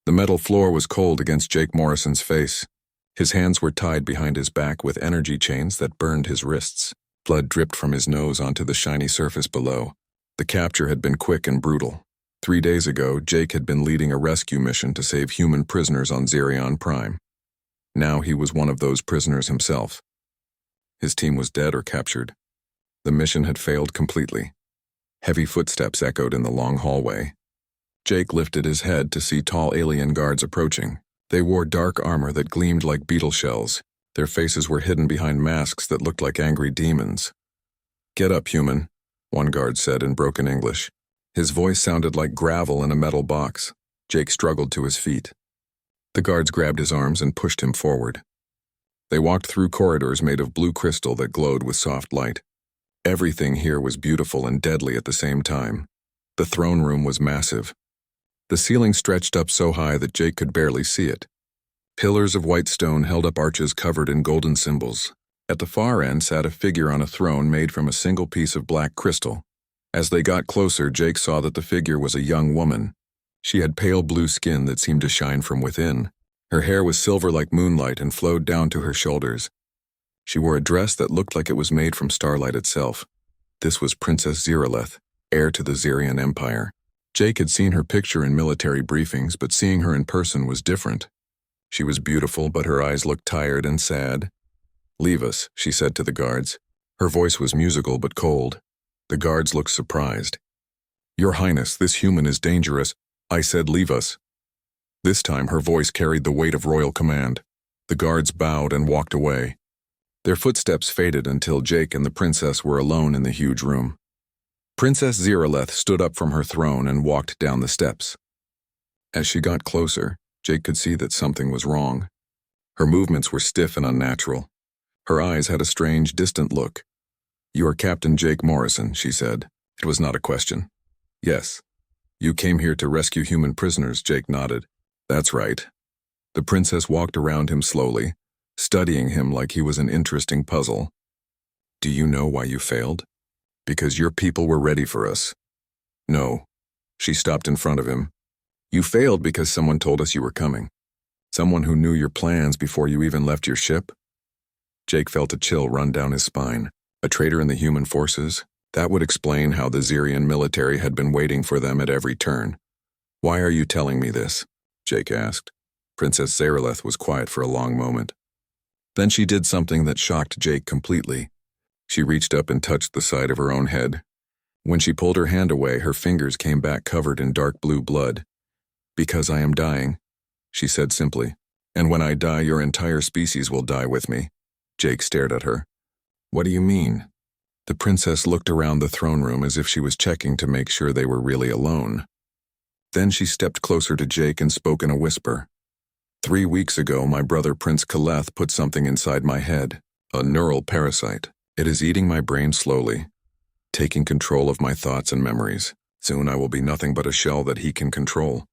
The metal floor was cold against Jake Morrison's face. His hands were tied behind his back with energy chains that burned his wrists. Blood dripped from his nose onto the shiny surface below. The capture had been quick and brutal. 3 days ago, Jake had been leading a rescue mission to save human prisoners on Xerion Prime. Now he was one of those prisoners himself. His team was dead or captured. The mission had failed completely. Heavy footsteps echoed in the long hallway. Jake lifted his head to see tall alien guards approaching. They wore dark armor that gleamed like beetle shells. Their faces were hidden behind masks that looked like angry demons. "Get up, human," one guard said in broken English. His voice sounded like gravel in a metal box. Jake struggled to his feet. The guards grabbed his arms and pushed him forward. They walked through corridors made of blue crystal that glowed with soft light. Everything here was beautiful and deadly at the same time. The throne room was massive. The ceiling stretched up so high that Jake could barely see it. Pillars of white stone held up arches covered in golden symbols. At the far end sat a figure on a throne made from a single piece of black crystal. As they got closer, Jake saw that the figure was a young woman. She had pale blue skin that seemed to shine from within. Her hair was silver like moonlight and flowed down to her shoulders. She wore a dress that looked like it was made from starlight itself. This was Princess Xerileth, heir to the Xerion Empire. Jake had seen her picture in military briefings, but seeing her in person was different. She was beautiful, but her eyes looked tired and sad. "Leave us," she said to the guards. Her voice was musical but cold. The guards looked surprised. "Your Highness, this human is dangerous." I said, "Leave us." This time her voice carried the weight of royal command. The guards bowed and walked away. Their footsteps faded until Jake and the princess were alone in the huge room. Princess Xerileth stood up from her throne and walked down the steps. As she got closer, Jake could see that something was wrong. Her movements were stiff and unnatural. Her eyes had a strange, distant look. "You are Captain Jake Morrison," she said. It was not a question. "Yes." "You came here to rescue human prisoners," Jake nodded. "That's right." The princess walked around him slowly, studying him like he was an interesting puzzle. "Do you know why you failed?" "Because your people were ready for us." "No." She stopped in front of him. "You failed because someone told us you were coming. Someone who knew your plans before you even left your ship." Jake felt a chill run down his spine. A traitor in the human forces? That would explain how the Xerion military had been waiting for them at every turn. "Why are you telling me this?" Jake asked. Princess Xerileth was quiet for a long moment. Then she did something that shocked Jake completely. She reached up and touched the side of her own head. When she pulled her hand away, her fingers came back covered in dark blue blood. "Because I am dying," she said simply. "And when I die, your entire species will die with me." Jake stared at her. "What do you mean?" The princess looked around the throne room as if she was checking to make sure they were really alone. Then she stepped closer to Jake and spoke in a whisper. 3 weeks ago, my brother Prince Kaleth put something inside my head, a neural parasite. It is eating my brain slowly, taking control of my thoughts and memories. Soon I will be nothing but a shell that he can control.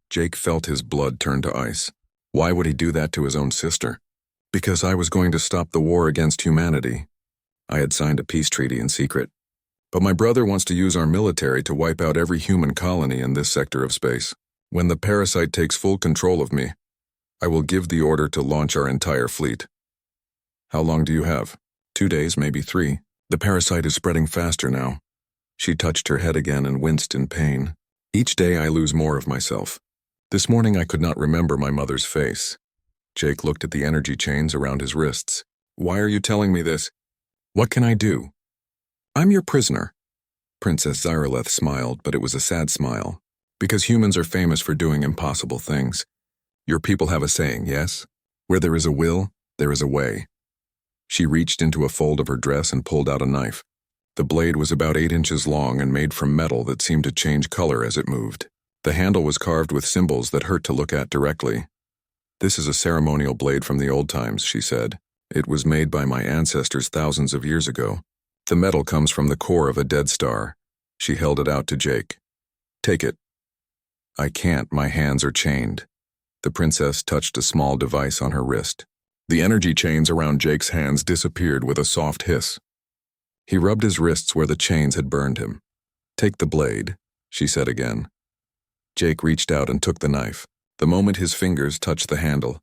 Jake felt his blood turn to ice. Why would he do that to his own sister? Because I was going to stop the war against humanity. I had signed a peace treaty in secret. But my brother wants to use our military to wipe out every human colony in this sector of space. When the parasite takes full control of me, I will give the order to launch our entire fleet. How long do you have? 2 days, maybe 3. The parasite is spreading faster now. She touched her head again and winced in pain. Each day I lose more of myself. This morning I could not remember my mother's face. Jake looked at the energy chains around his wrists. Why are you telling me this? What can I do? I'm your prisoner. Princess Xerileth smiled, but it was a sad smile. Because humans are famous for doing impossible things. Your people have a saying, yes? Where there is a will, there is a way. She reached into a fold of her dress and pulled out a knife. The blade was about 8 inches long and made from metal that seemed to change color as it moved. The handle was carved with symbols that hurt to look at directly. This is a ceremonial blade from the old times, she said. It was made by my ancestors thousands of years ago. The metal comes from the core of a dead star. She held it out to Jake. Take it. I can't, my hands are chained. The princess touched a small device on her wrist. The energy chains around Jake's hands disappeared with a soft hiss. He rubbed his wrists where the chains had burned him. Take the blade, she said again. Jake reached out and took the knife. The moment his fingers touched the handle,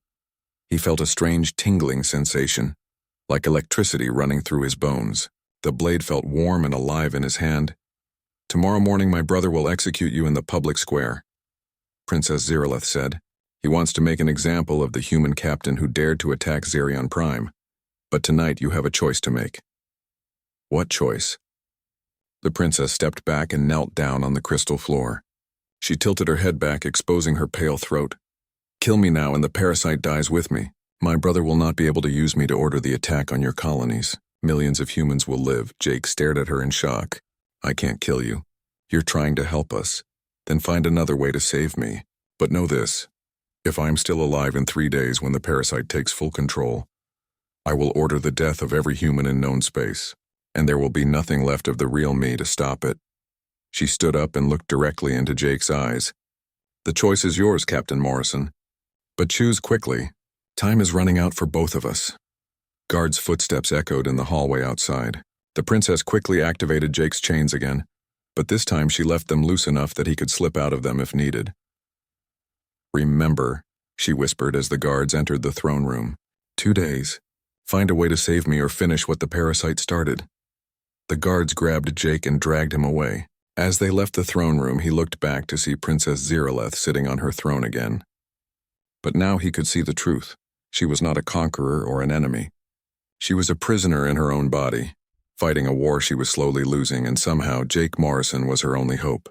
he felt a strange tingling sensation, like electricity running through his bones. The blade felt warm and alive in his hand. "Tomorrow morning my brother will execute you in the public square," Princess Zeraleth said. "He wants to make an example of the human captain who dared to attack Zerion Prime. But tonight you have a choice to make." "What choice?" The princess stepped back and knelt down on the crystal floor. She tilted her head back, exposing her pale throat. "Kill me now and the parasite dies with me. My brother will not be able to use me to order the attack on your colonies. Millions of humans will live." Jake stared at her in shock. "I can't kill you. You're trying to help us. Then find another way to save me. But know this. If I'm still alive in 3 days when the parasite takes full control, I will order the death of every human in known space, and there will be nothing left of the real me to stop it." She stood up and looked directly into Jake's eyes. "The choice is yours, Captain Morrison. But choose quickly. Time is running out for both of us." Guards' footsteps echoed in the hallway outside. The princess quickly activated Jake's chains again, but this time she left them loose enough that he could slip out of them if needed. "Remember," she whispered as the guards entered the throne room. 2 days. Find a way to save me or finish what the parasite started." The guards grabbed Jake and dragged him away. As they left the throne room, he looked back to see Princess Zeraleth sitting on her throne again. But now he could see the truth. She was not a conqueror or an enemy. She was a prisoner in her own body, fighting a war she was slowly losing, and somehow Jake Morrison was her only hope.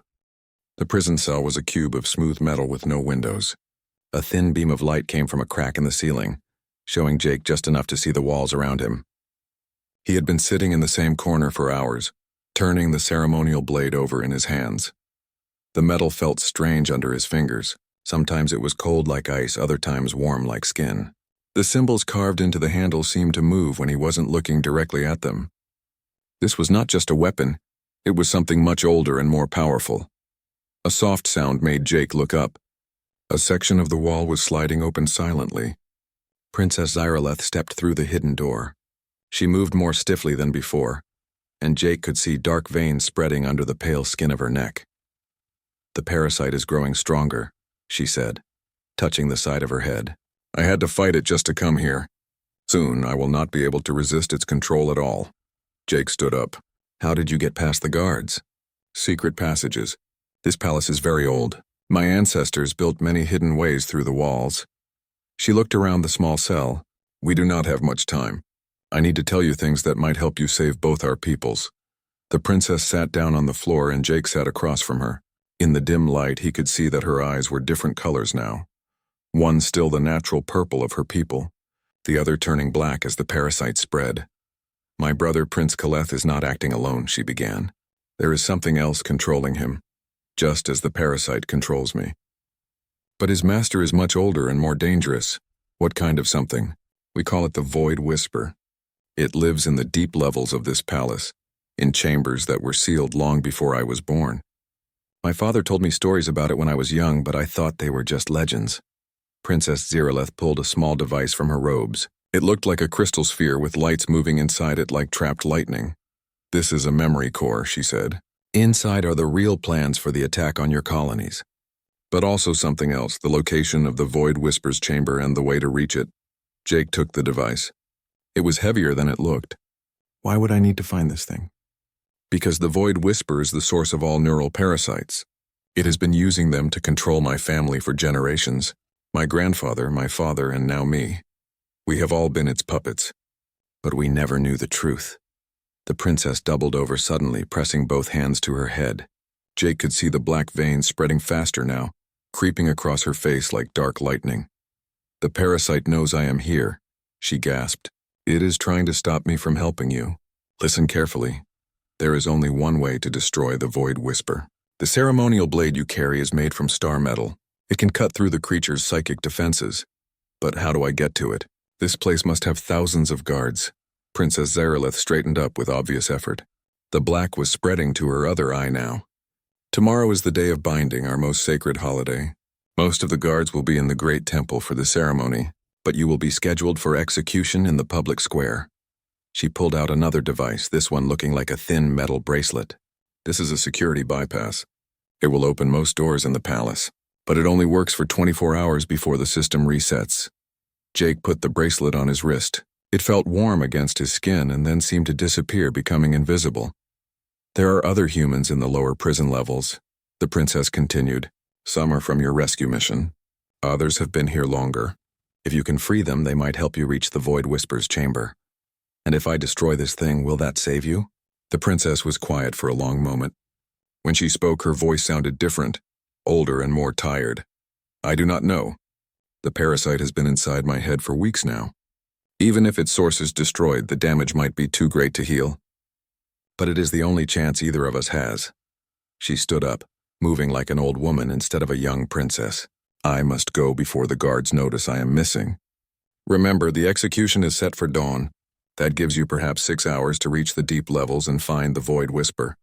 The prison cell was a cube of smooth metal with no windows. A thin beam of light came from a crack in the ceiling, showing Jake just enough to see the walls around him. He had been sitting in the same corner for hours, turning the ceremonial blade over in his hands. The metal felt strange under his fingers. Sometimes it was cold like ice, other times warm like skin. The symbols carved into the handle seemed to move when he wasn't looking directly at them. This was not just a weapon, it was something much older and more powerful. A soft sound made Jake look up. A section of the wall was sliding open silently. Princess Zeraleth stepped through the hidden door. She moved more stiffly than before, and Jake could see dark veins spreading under the pale skin of her neck. "The parasite is growing stronger," she said, touching the side of her head. "I had to fight it just to come here. Soon I will not be able to resist its control at all." Jake stood up. "How did you get past the guards?" "Secret passages. This palace is very old. My ancestors built many hidden ways through the walls." She looked around the small cell. "We do not have much time. I need to tell you things that might help you save both our peoples." The princess sat down on the floor and Jake sat across from her. In the dim light, he could see that her eyes were different colors now. One still the natural purple of her people, the other turning black as the parasite spread. "My brother Prince Kaleth is not acting alone," she began. "There is something else controlling him, just as the parasite controls me. But his master is much older and more dangerous." "What kind of something?" "We call it the Void Whisper. It lives in the deep levels of this palace, in chambers that were sealed long before I was born. My father told me stories about it when I was young, but I thought they were just legends." Princess Zeraleth pulled a small device from her robes. It looked like a crystal sphere with lights moving inside it like trapped lightning. "This is a memory core," she said. "Inside are the real plans for the attack on your colonies. But also something else, the location of the Void Whisper's chamber and the way to reach it." Jake took the device. It was heavier than it looked. "Why would I need to find this thing?" "Because the Void Whisper is the source of all neural parasites. It has been using them to control my family for generations. My grandfather, my father, and now me. We have all been its puppets. But we never knew the truth." The princess doubled over suddenly, pressing both hands to her head. Jake could see the black veins spreading faster now, creeping across her face like dark lightning. "The parasite knows I am here," she gasped. "It is trying to stop me from helping you. Listen carefully. There is only one way to destroy the Void Whisper. The ceremonial blade you carry is made from star metal. It can cut through the creature's psychic defenses. But how do I get to it? This place must have thousands of guards." Princess Zeraleth straightened up with obvious effort. The black was spreading to her other eye now. "Tomorrow is the day of binding, our most sacred holiday. Most of the guards will be in the great temple for the ceremony, but you will be scheduled for execution in the public square." She pulled out another device, this one looking like a thin metal bracelet. "This is a security bypass. It will open most doors in the palace. but it only works for 24 hours before the system resets. Jake put the bracelet on his wrist. It felt warm against his skin and then seemed to disappear, becoming invisible. There are other humans in the lower prison levels, the princess continued. Some are from your rescue mission. Others have been here longer. If you can free them, they might help you reach the Void Whisper's chamber. And if I destroy this thing, will that save you? The princess was quiet for a long moment. When she spoke, her voice sounded different, older and more tired. I do not know. The parasite has been inside my head for weeks now. Even if its source is destroyed, the damage might be too great to heal. But it is the only chance either of us has. She stood up, moving like an old woman instead of a young princess. I must go before the guards notice I am missing. Remember, the execution is set for dawn. That gives you perhaps 6 hours to reach the deep levels and find the Void Whisper.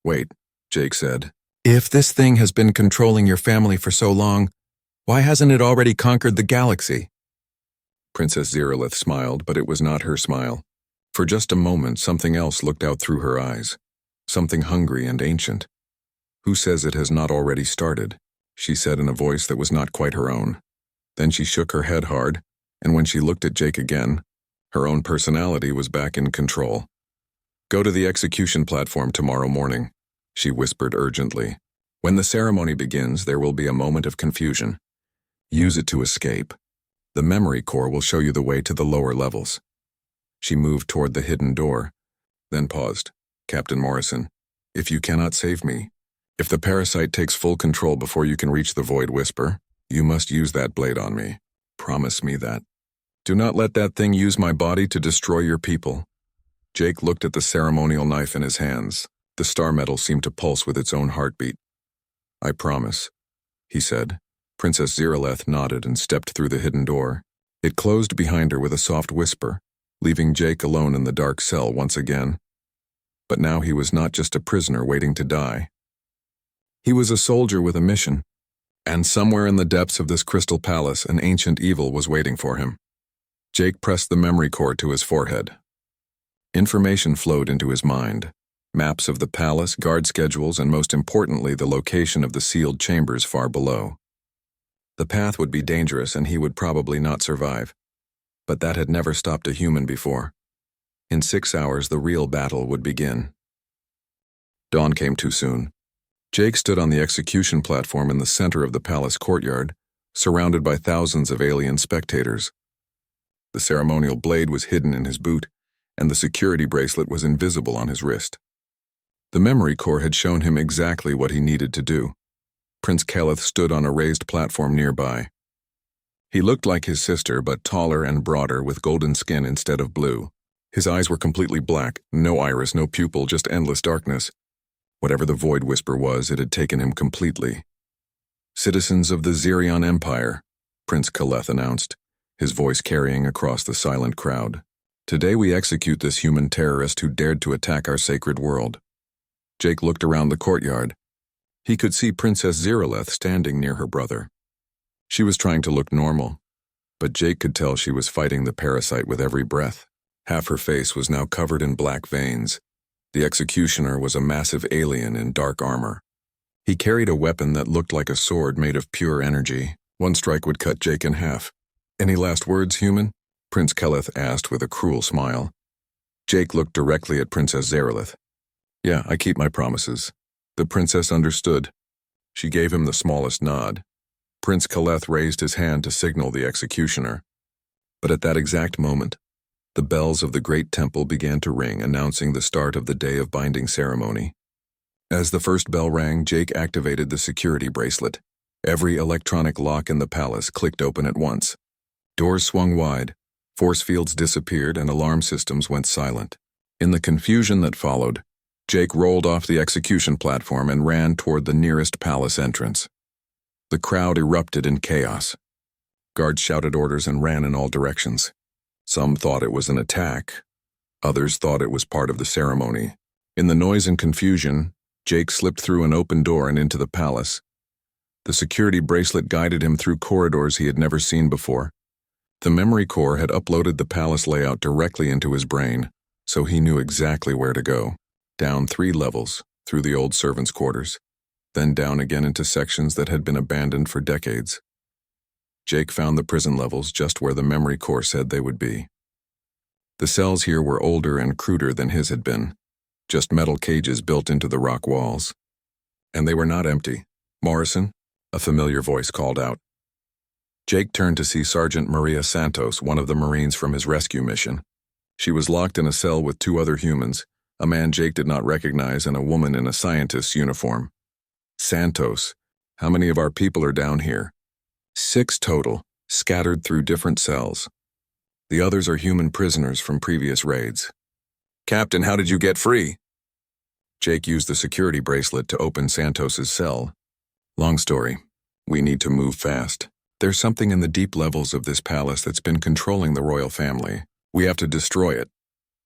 Wait, Jake said. If this thing has been controlling your family for so long, why hasn't it already conquered the galaxy? Princess Zeralith smiled, but it was not her smile. For just a moment, something else looked out through her eyes. Something hungry and ancient. Who says it has not already started? She said in a voice that was not quite her own. Then she shook her head hard, and when she looked at Jake again, her own personality was back in control. Go to the execution platform tomorrow morning, she whispered urgently. When the ceremony begins, there will be a moment of confusion. Use it to escape. The memory core will show you the way to the lower levels. She moved toward the hidden door, then paused. Captain Morrison, if you cannot save me, if the parasite takes full control before you can reach the Void Whisper, you must use that blade on me. Promise me that. Do not let that thing use my body to destroy your people. Jake looked at the ceremonial knife in his hands. The star metal seemed to pulse with its own heartbeat. I promise, he said. Princess Zeralith nodded and stepped through the hidden door. It closed behind her with a soft whisper, leaving Jake alone in the dark cell once again. But now he was not just a prisoner waiting to die. He was a soldier with a mission, and somewhere in the depths of this crystal palace, an ancient evil was waiting for him. Jake pressed the memory core to his forehead. Information flowed into his mind. Maps of the palace, guard schedules, and most importantly, the location of the sealed chambers far below. The path would be dangerous and he would probably not survive. But that had never stopped a human before. In 6 hours, the real battle would begin. Dawn came too soon. Jake stood on the execution platform in the center of the palace courtyard, surrounded by thousands of alien spectators. The ceremonial blade was hidden in his boot, and the security bracelet was invisible on his wrist. The memory core had shown him exactly what he needed to do. Prince Keleth stood on a raised platform nearby. He looked like his sister, but taller and broader with golden skin instead of blue. His eyes were completely black, no iris, no pupil, just endless darkness. Whatever the Void Whisper was, it had taken him completely. Citizens of the Zerion Empire, Prince Keleth announced, his voice carrying across the silent crowd. Today we execute this human terrorist who dared to attack our sacred world. Jake looked around the courtyard. He could see Princess Zeralith standing near her brother. She was trying to look normal, but Jake could tell she was fighting the parasite with every breath. Half her face was now covered in black veins. The executioner was a massive alien in dark armor. He carried a weapon that looked like a sword made of pure energy. One strike would cut Jake in half. Any last words, human? Prince Keleth asked with a cruel smile. Jake looked directly at Princess Zeralith. Yeah, I keep my promises. The princess understood. She gave him the smallest nod. Prince Keleth raised his hand to signal the executioner. But at that exact moment, the bells of the great temple began to ring, announcing the start of the day of binding ceremony. As the first bell rang, Jake activated the security bracelet. Every electronic lock in the palace clicked open at once. Doors swung wide, force fields disappeared, and alarm systems went silent. In the confusion that followed, Jake rolled off the execution platform and ran toward the nearest palace entrance. The crowd erupted in chaos. Guards shouted orders and ran in all directions. Some thought it was an attack. Others thought it was part of the ceremony. In the noise and confusion, Jake slipped through an open door and into the palace. The security bracelet guided him through corridors he had never seen before. The memory core had uploaded the palace layout directly into his brain, so he knew exactly where to go. Down 3 levels, through the old servants' quarters. then down again into sections that had been abandoned for decades. Jake found the prison levels just where the memory core said they would be. The cells here were older and cruder than his had been, just metal cages built into the rock walls. And they were not empty. "Morrison?" a familiar voice called out. Jake turned to see Sergeant Maria Santos, one of the Marines from his rescue mission. She was locked in a cell with 2 other humans, a man Jake did not recognize and a woman in a scientist's uniform. "Santos, how many of our people are down here?" 6 total, scattered through different cells. The others are human prisoners from previous raids. "Captain, how did you get free?" Jake used the security bracelet to open Santos's cell. "Long story. We need to move fast. There's something in the deep levels of this palace that's been controlling the royal family. We have to destroy it."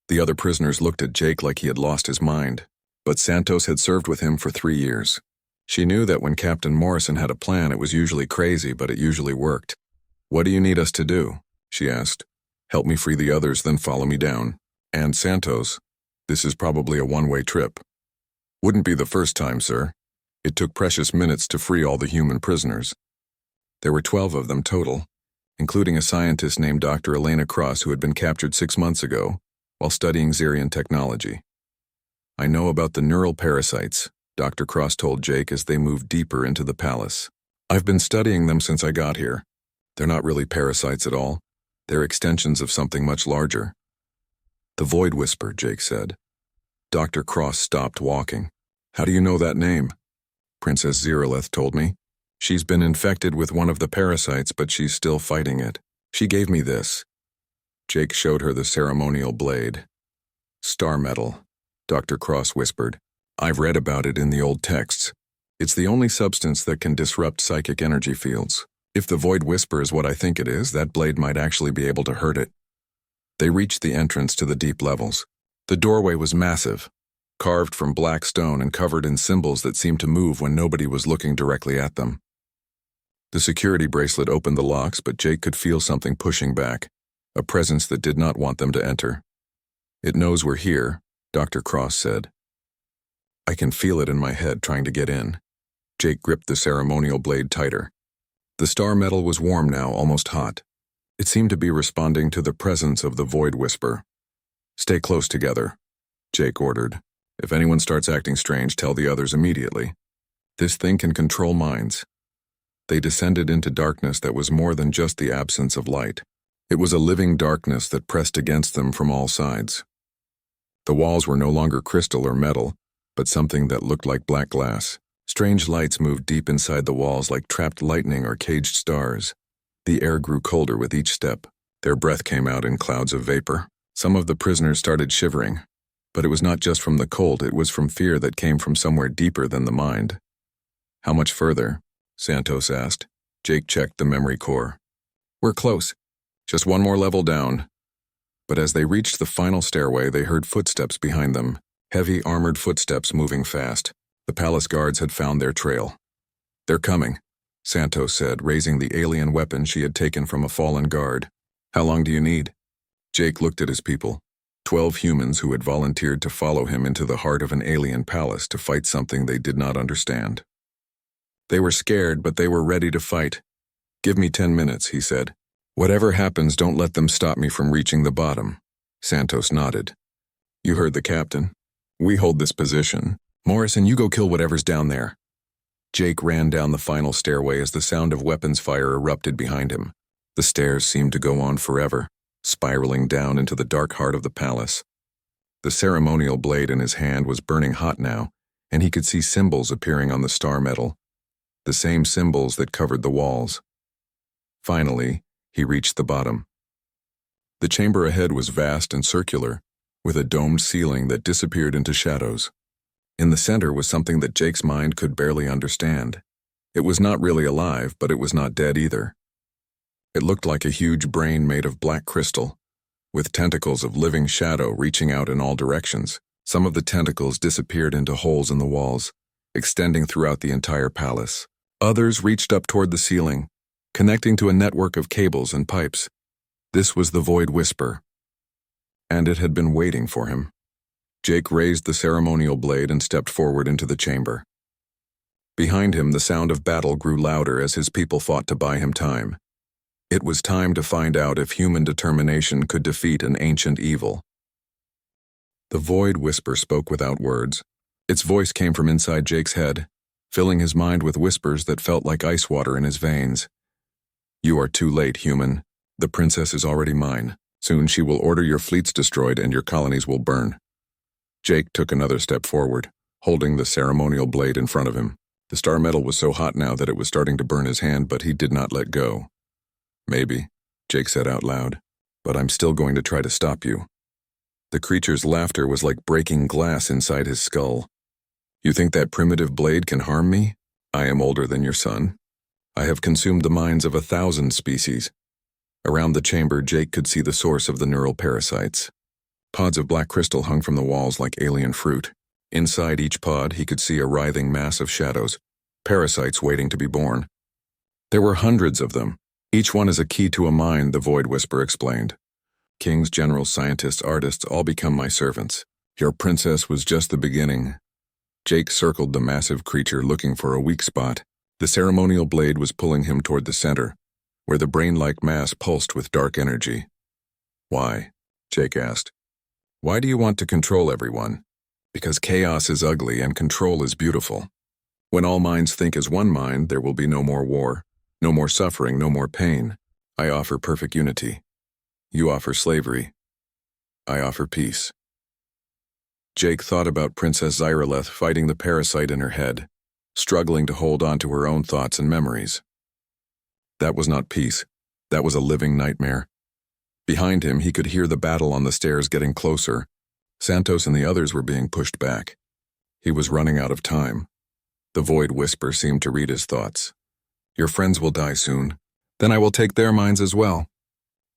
The other prisoners looked at Jake like he had lost his mind, but Santos had served with him for 3 years. She knew that when Captain Morrison had a plan, it was usually crazy, but it usually worked. "What do you need us to do?" she asked. "Help me free the others, then follow me down. And Santos, this is probably a one-way trip." "Wouldn't be the first time, sir. It took precious minutes to free all the human prisoners." There were 12 of them total, including a scientist named Dr. Elena Cross who had been captured 6 months ago while studying Xerian technology. "I know about the neural parasites," Dr. Cross told Jake as they moved deeper into the palace. "I've been studying them since I got here. They're not really parasites at all. They're extensions of something much larger." "The Void Whisper," Jake said. Dr. Cross stopped walking. "How do you know that name?" "Princess Zeraleth told me. She's been infected with one of the parasites, but she's still fighting it. She gave me this." Jake showed her the ceremonial blade. "Star metal," Dr. Cross whispered. "I've read about it in the old texts. It's the only substance that can disrupt psychic energy fields. If the Void Whisper is what I think it is, that blade might actually be able to hurt it." They reached the entrance to the deep levels. The doorway was massive, carved from black stone and covered in symbols that seemed to move when nobody was looking directly at them. The security bracelet opened the locks, but Jake could feel something pushing back, a presence that did not want them to enter. "It knows we're here," Dr. Cross said. "I can feel it in my head trying to get in." Jake gripped the ceremonial blade tighter. The star metal was warm now, almost hot. It seemed to be responding to the presence of the Void Whisper. "Stay close together," Jake ordered. "If anyone starts acting strange, tell the others immediately. This thing can control minds." They descended into darkness that was more than just the absence of light. It was a living darkness that pressed against them from all sides. The walls were no longer crystal or metal, but something that looked like black glass. Strange lights moved deep inside the walls like trapped lightning or caged stars. The air grew colder with each step. Their breath came out in clouds of vapor. Some of the prisoners started shivering, but it was not just from the cold, it was from fear that came from somewhere deeper than the mind. "How much further?" Santos asked. Jake checked the memory core. "We're close. Just one more level down." But as they reached the final stairway, they heard footsteps behind them, heavy armored footsteps moving fast. The palace guards had found their trail. "They're coming," Santos said, raising the alien weapon she had taken from a fallen guard. "How long do you need?" Jake looked at his people, 12 humans who had volunteered to follow him into the heart of an alien palace to fight something they did not understand. They were scared, but they were ready to fight. "Give me 10 minutes, he said. "Whatever happens, don't let them stop me from reaching the bottom." Santos nodded. "You heard the captain. We hold this position. Morrison, you go kill whatever's down there." Jake ran down the final stairway as the sound of weapons fire erupted behind him. The stairs seemed to go on forever, spiraling down into the dark heart of the palace. The ceremonial blade in his hand was burning hot now, and he could see symbols appearing on the star metal, the same symbols that covered the walls. Finally, he reached the bottom. The chamber ahead was vast and circular, with a domed ceiling that disappeared into shadows. In the center was something that Jake's mind could barely understand. It was not really alive, but it was not dead either. It looked like a huge brain made of black crystal, with tentacles of living shadow reaching out in all directions. Some of the tentacles disappeared into holes in the walls, extending throughout the entire palace. Others reached up toward the ceiling, connecting to a network of cables and pipes. This was the Void Whisper, and it had been waiting for him. Jake raised the ceremonial blade and stepped forward into the chamber. Behind him, the sound of battle grew louder as his people fought to buy him time. It was time to find out if human determination could defeat an ancient evil. The Void Whisper spoke without words. Its voice came from inside Jake's head, filling his mind with whispers that felt like ice water in his veins. "You are too late, human. The princess is already mine. Soon she will order your fleets destroyed and your colonies will burn." Jake took another step forward, holding the ceremonial blade in front of him. The star metal was so hot now that it was starting to burn his hand, but he did not let go. "Maybe," Jake said out loud, "but I'm still going to try to stop you." The creature's laughter was like breaking glass inside his skull. "You think that primitive blade can harm me? I am older than your son. I have consumed the minds of 1,000 species." Around the chamber, Jake could see the source of the neural parasites. Pods of black crystal hung from the walls like alien fruit. Inside each pod, he could see a writhing mass of shadows, parasites waiting to be born. There were hundreds of them. Each one is a key to a mind, the Void Whisper explained. "Kings, generals, scientists, artists, all become my servants. Your princess was just the beginning." Jake circled the massive creature, looking for a weak spot. The ceremonial blade was pulling him toward the center, where the brain-like mass pulsed with dark energy. "Why?" Jake asked. "Why do you want to control everyone?" "Because chaos is ugly and control is beautiful. When all minds think as one mind, there will be no more war, no more suffering, no more pain. I offer perfect unity. You offer slavery. I offer peace." Jake thought about Princess Zyraleth fighting the parasite in her head, struggling to hold on to her own thoughts and memories. That was not peace. That was a living nightmare. Behind him, he could hear the battle on the stairs getting closer. Santos and the others were being pushed back. He was running out of time. The Void Whisper seemed to read his thoughts. "Your friends will die soon. Then I will take their minds as well.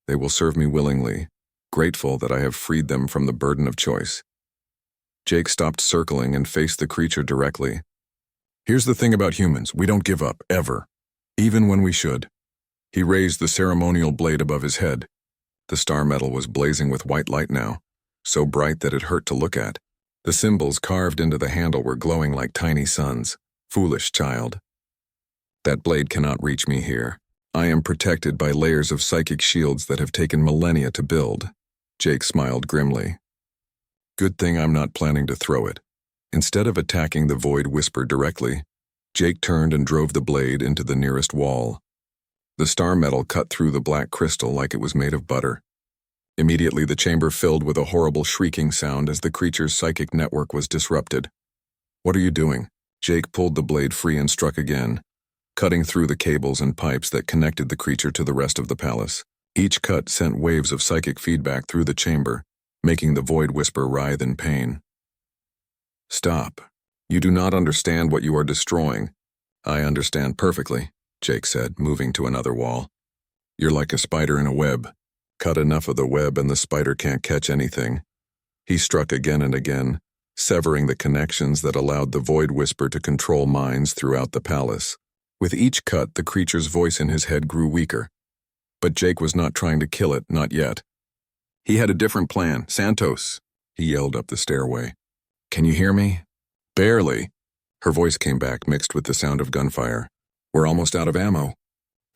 They will serve me willingly, grateful that I have freed them from the burden of choice." Jake stopped circling and faced the creature directly. "Here's the thing about humans, we don't give up, ever. Even when we should." He raised the ceremonial blade above his head. The star metal was blazing with white light now, so bright that it hurt to look at. The symbols carved into the handle were glowing like tiny suns. "Foolish child. That blade cannot reach me here. I am protected by layers of psychic shields that have taken millennia to build." Jake smiled grimly. "Good thing I'm not planning to throw it." Instead of attacking the Void Whisper directly, Jake turned and drove the blade into the nearest wall. The star metal cut through the black crystal like it was made of butter. Immediately, the chamber filled with a horrible shrieking sound as the creature's psychic network was disrupted. "What are you doing?" Jake pulled the blade free and struck again, cutting through the cables and pipes that connected the creature to the rest of the palace. Each cut sent waves of psychic feedback through the chamber, making the Void Whisper writhe in pain. "Stop. You do not understand what you are destroying." "I understand perfectly," Jake said, moving to another wall. "You're like a spider in a web. Cut enough of the web and the spider can't catch anything." He struck again and again, severing the connections that allowed the Void Whisper to control minds throughout the palace. With each cut, the creature's voice in his head grew weaker. But Jake was not trying to kill it, not yet. He had a different plan. "Santos," he yelled up the stairway. "Can you hear me?" "Barely." Her voice came back, mixed with the sound of gunfire. "We're almost out of ammo.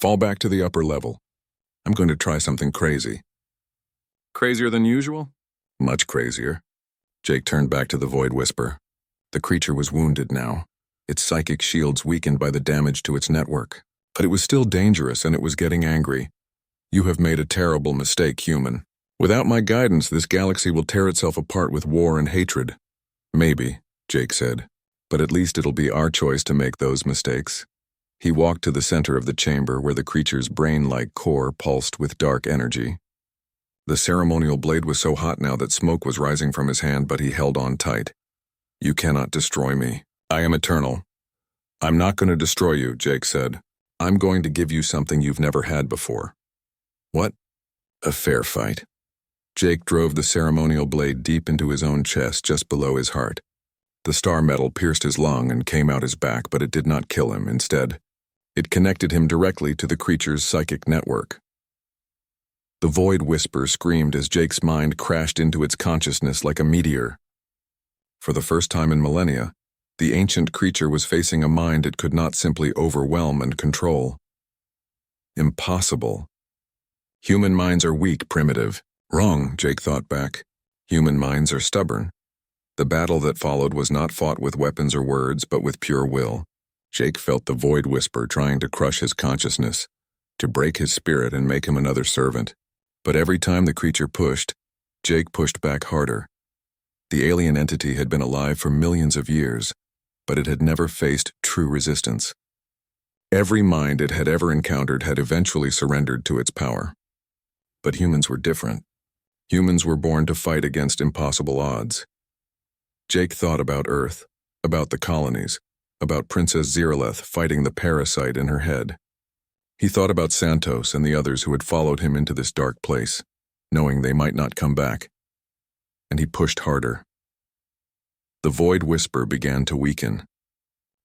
Fall back to the upper level. I'm going to try something crazy." "Crazier than usual?" "Much crazier." Jake turned back to the Void Whisper. The creature was wounded now, its psychic shields weakened by the damage to its network. But it was still dangerous, and it was getting angry. "You have made a terrible mistake, human. Without my guidance, this galaxy will tear itself apart with war and hatred." "Maybe," Jake said, "but at least it'll be our choice to make those mistakes." He walked to the center of the chamber where the creature's brain-like core pulsed with dark energy. The ceremonial blade was so hot now that smoke was rising from his hand, but he held on tight. "You cannot destroy me. I am eternal." "I'm not going to destroy you," Jake said. "I'm going to give you something you've never had before." "What?" "A fair fight." Jake drove the ceremonial blade deep into his own chest just below his heart. The star metal pierced his lung and came out his back, but it did not kill him. Instead, it connected him directly to the creature's psychic network. The Void Whisper screamed as Jake's mind crashed into its consciousness like a meteor. For the first time in millennia, The ancient creature was facing a mind it could not simply overwhelm and control. Impossible. Human minds are weak, primitive. Wrong, Jake thought back. Human minds are stubborn. The battle that followed was not fought with weapons or words, but with pure will. Jake felt the void whisper trying to crush his consciousness, to break his spirit and make him another servant. But every time the creature pushed, Jake pushed back harder. The alien entity had been alive for millions of years, but it had never faced true resistance. Every mind it had ever encountered had eventually surrendered to its power. But humans were different. Humans were born to fight against impossible odds. Jake thought about Earth, about the colonies, about Princess Ziraleth fighting the parasite in her head. He thought about Santos and the others who had followed him into this dark place, knowing they might not come back. And he pushed harder. The void whisper began to weaken.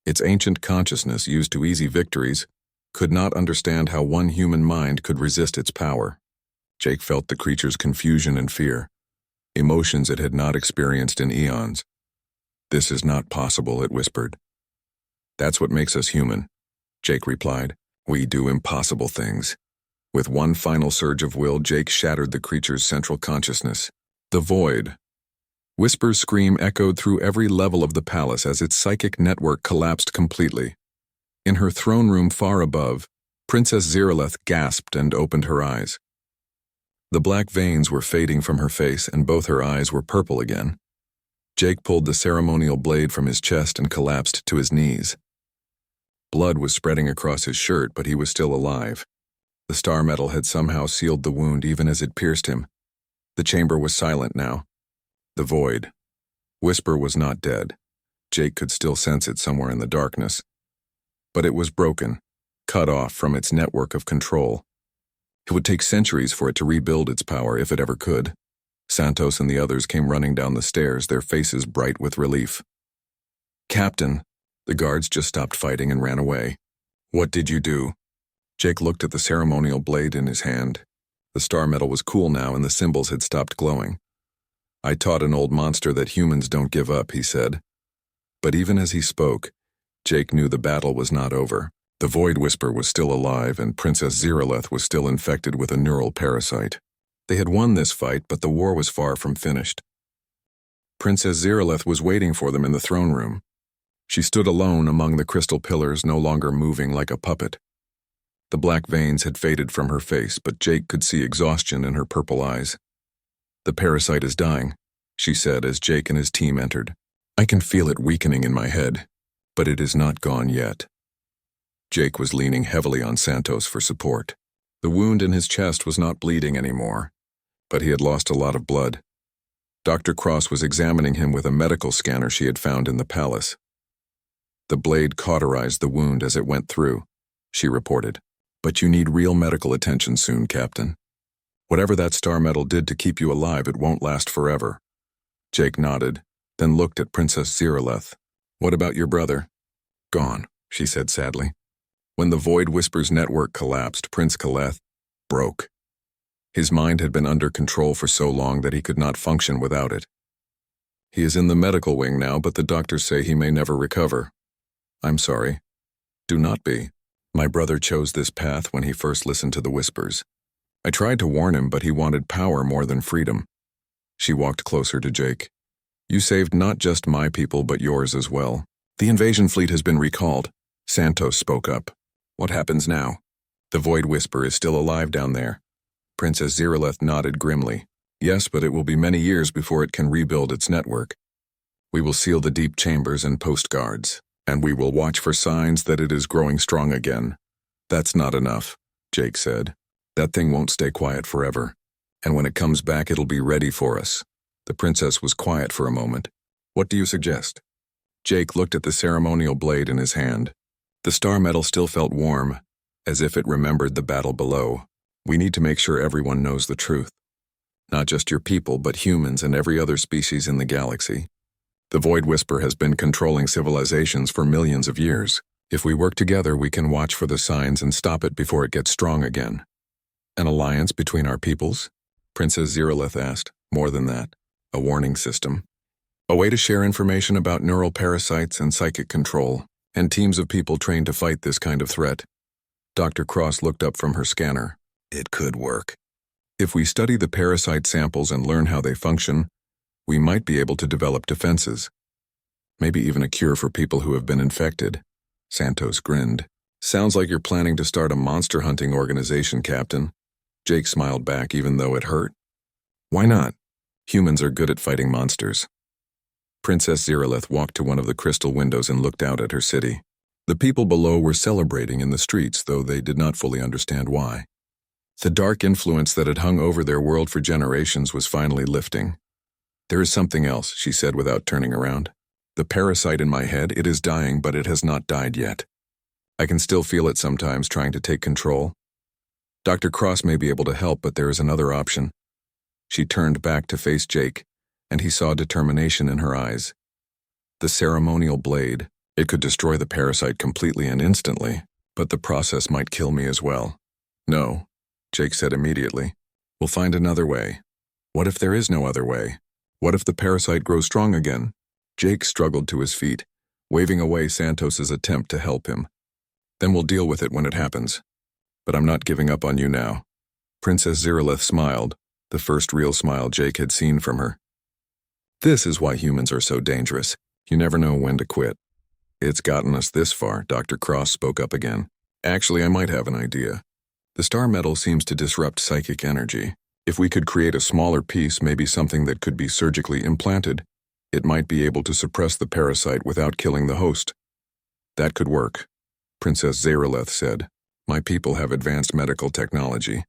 Its ancient consciousness, used to easy victories, could not understand how one human mind could resist its power. Jake felt the creature's confusion and fear, emotions it had not experienced in eons. "This is not possible," it whispered. "That's what makes us human," Jake replied. "We do impossible things." With one final surge of will, Jake shattered the creature's central consciousness. The void. Whisper's scream echoed through every level of the palace as its psychic network collapsed completely. In her throne room far above, Princess Ziraleth gasped and opened her eyes. The black veins were fading from her face and both her eyes were purple again. Jake pulled the ceremonial blade from his chest and collapsed to his knees. Blood was spreading across his shirt, but he was still alive. The star metal had somehow sealed the wound even as it pierced him. The chamber was silent now. The void. Whisper was not dead. Jake could still sense it somewhere in the darkness. But it was broken, cut off from its network of control. It would take centuries for it to rebuild its power if it ever could. Santos and the others came running down the stairs, their faces bright with relief. "Captain," the guards just stopped fighting and ran away. "What did you do?" Jake looked at the ceremonial blade in his hand. The star metal was cool now and the symbols had stopped glowing. "I taught an old monster that humans don't give up," he said. But even as he spoke, Jake knew the battle was not over. The void whisper was still alive and Princess Ziraleth was still infected with a neural parasite. They had won this fight, but the war was far from finished. Princess Ziraleth was waiting for them in the throne room. She stood alone among the crystal pillars, no longer moving like a puppet. The black veins had faded from her face, but Jake could see exhaustion in her purple eyes. "The parasite is dying," she said as Jake and his team entered. "I can feel it weakening in my head, but it is not gone yet." Jake was leaning heavily on Santos for support. The wound in his chest was not bleeding anymore, but he had lost a lot of blood. Dr. Cross was examining him with a medical scanner she had found in the palace. "The blade cauterized the wound as it went through," she reported. "But you need real medical attention soon, Captain. Whatever that star metal did to keep you alive, it won't last forever." Jake nodded, then looked at Princess Ziraleth. "What about your brother?" "Gone," she said sadly. When the Void Whisper's network collapsed, Prince Kaleth broke. His mind had been under control for so long that he could not function without it. "He is in the medical wing now, but the doctors say he may never recover." "I'm sorry." "Do not be. My brother chose this path when he first listened to the whispers. I tried to warn him, but he wanted power more than freedom." She walked closer to Jake. "You saved not just my people, but yours as well." "The invasion fleet has been recalled," Santos spoke up. "What happens now?" "The Void Whisper is still alive down there." Princess Ziraleth nodded grimly. "Yes, but it will be many years before it can rebuild its network. We will seal the deep chambers and post guards, and we will watch for signs that it is growing strong again." "That's not enough," Jake said. "That thing won't stay quiet forever, and when it comes back it'll be ready for us." The princess was quiet for a moment. "What do you suggest?" Jake looked at the ceremonial blade in his hand. The star metal still felt warm, as if it remembered the battle below. "We need to make sure everyone knows the truth. Not just your people, but humans and every other species in the galaxy. The Void Whisper has been controlling civilizations for millions of years. If we work together, we can watch for the signs and stop it before it gets strong again." "An alliance between our peoples?" Princess Ziraleth asked. "More than that. A warning system. A way to share information about neural parasites and psychic control, and teams of people trained to fight this kind of threat. Dr. Cross looked up from her scanner. It could work. If we study the parasite samples and learn how they function, we might be able to develop defenses. Maybe even a cure for people who have been infected. Santos grinned. Sounds like you're planning to start a monster hunting organization, Captain. Jake smiled back even though it hurt. Why not? Humans are good at fighting monsters. Princess Zeralith walked to one of the crystal windows and looked out at her city. The people below were celebrating in the streets, though they did not fully understand why. The dark influence that had hung over their world for generations was finally lifting. There is something else, she said without turning around. The parasite in my head, it is dying, but it has not died yet. I can still feel it sometimes trying to take control. Dr. Cross may be able to help, but there is another option. She turned back to face Jake, and he saw determination in her eyes. The ceremonial blade, it could destroy the parasite completely and instantly, but the process might kill me as well. No, Jake said immediately. We'll find another way. What if there is no other way? What if the parasite grows strong again? Jake struggled to his feet, waving away Santos's attempt to help him. Then we'll deal with it when it happens. But I'm not giving up on you now. Princess Zeralith smiled, the first real smile Jake had seen from her. This is why humans are so dangerous. You never know when to quit. It's gotten us this far, Dr. Cross spoke up again. Actually, I might have an idea. The star metal seems to disrupt psychic energy. If we could create a smaller piece, maybe something that could be surgically implanted, it might be able to suppress the parasite without killing the host. That could work, Princess Zeralith said. My people have advanced medical technology.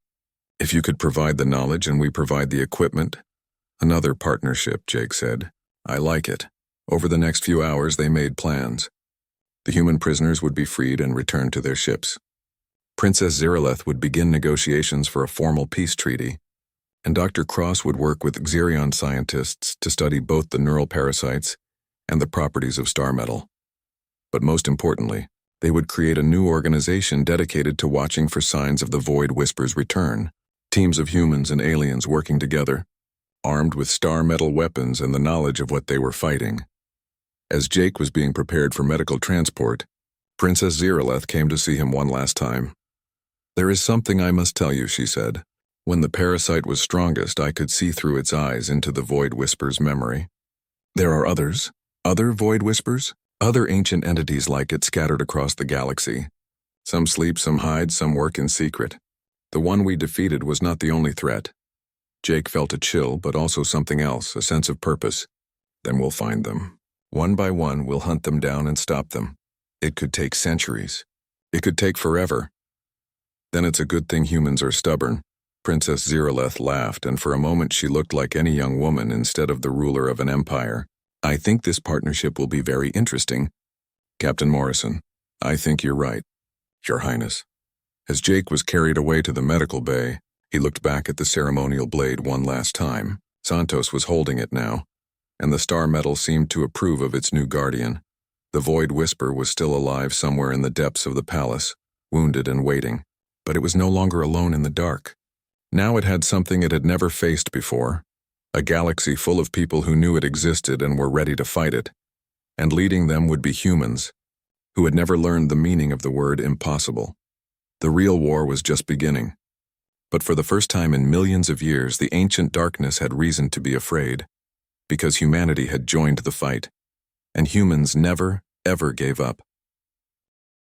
If you could provide the knowledge and we provide the equipment. Another partnership, Jake said. I like it. Over the next few hours, they made plans. The human prisoners would be freed and returned to their ships. Princess Zeralith would begin negotiations for a formal peace treaty, and Dr. Cross would work with Xerion scientists to study both the neural parasites and the properties of star metal. But most importantly, they would create a new organization dedicated to watching for signs of the Void Whisper's return, teams of humans and aliens working together, armed with star metal weapons and the knowledge of what they were fighting. As Jake was being prepared for medical transport, Princess Zeralith came to see him one last time. There is something I must tell you, she said. When the parasite was strongest, I could see through its eyes into the Void Whisper's memory. There are others? Other Void Whispers? Other ancient entities like it scattered across the galaxy. Some sleep, some hide, some work in secret. The one we defeated was not the only threat. Jake felt a chill, but also something else, a sense of purpose. Then we'll find them. One by one, we'll hunt them down and stop them. It could take centuries. It could take forever. Then it's a good thing humans are stubborn. Princess Zeralith laughed, and for a moment she looked like any young woman instead of the ruler of an empire. I think this partnership will be very interesting. Captain Morrison, I think you're right, Your Highness. As Jake was carried away to the medical bay, he looked back at the ceremonial blade one last time. Santos was holding it now, and the star metal seemed to approve of its new guardian. The Void Whisper was still alive somewhere in the depths of the palace, wounded and waiting, but it was no longer alone in the dark. Now it had something it had never faced before, a galaxy full of people who knew it existed and were ready to fight it, and leading them would be humans, who had never learned the meaning of the word impossible. The real war was just beginning. But for the first time in millions of years, the ancient darkness had reason to be afraid, because humanity had joined the fight, and humans never, ever gave up.